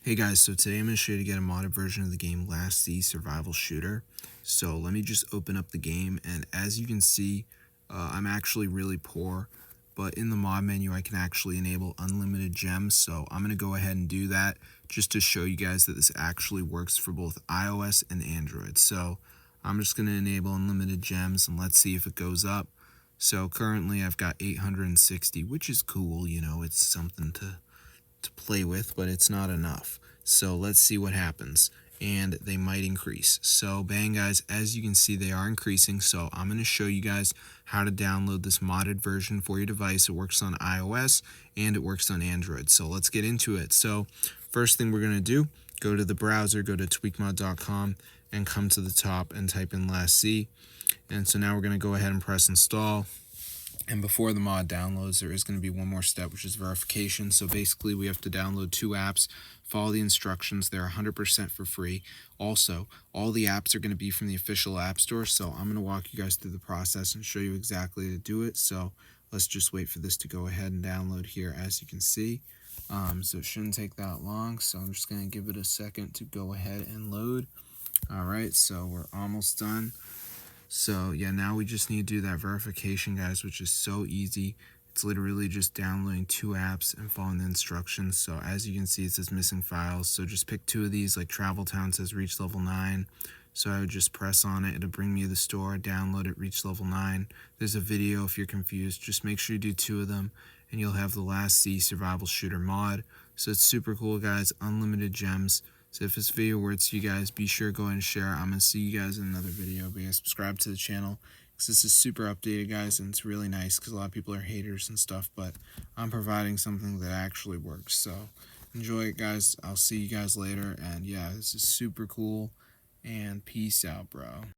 Hey guys, so today I'm going to show you to get a modded version of the game Last Sea Survival Shooter. So let me just open up the game, and as you can see, I'm actually really poor, but in the mod menu I can actually enable unlimited gems, so I'm going to go ahead and do that just to show you guys that this actually works for both iOS and Android. So I'm just going to enable unlimited gems, and let's see if it goes up. So currently I've got 860, which is cool, it's something to play with, but it's not enough. So let's see what happens. And they might increase. So bang guys, as you can see, they are increasing. So I'm going to show you guys how to download this modded version for your device. It works on iOS and it works on Android. So let's get into it. So first thing we're going to do, go to the browser, go to tweakmod.com and come to the top and type in Last Sea. And so now we're going to go ahead and press install. And before the mod downloads, there is going to be one more step, which is verification. So basically, we have to download 2 apps, follow the instructions. They're 100% for free. Also, all the apps are going to be from the official App Store. So I'm going to walk you guys through the process and show you exactly how to do it. So let's just wait for this to go ahead and download here, as you can see. So it shouldn't take that long. So I'm just going to give it a second to go ahead and load. All right, so we're almost done. So yeah, now we just need to do that verification, guys, which is so easy. It's literally just downloading 2 apps and following the instructions. So as you can see, it says missing files. So just pick 2 of these, like Travel Town says reach level 9. So I would just press on it. It'll bring me to the store, download it, reach level 9. There's a video if you're confused. Just make sure you do 2 of them and you'll have the Last Sea Survival Shooter mod. So it's super cool, guys. Unlimited gems. So if this video works to you guys, be sure to go ahead and share. I'm going to see you guys in another video. But yeah, subscribe to the channel because this is super updated, guys, and it's really nice because a lot of people are haters and stuff, but I'm providing something that actually works. So enjoy it, guys. I'll see you guys later. And yeah, this is super cool. And peace out, bro.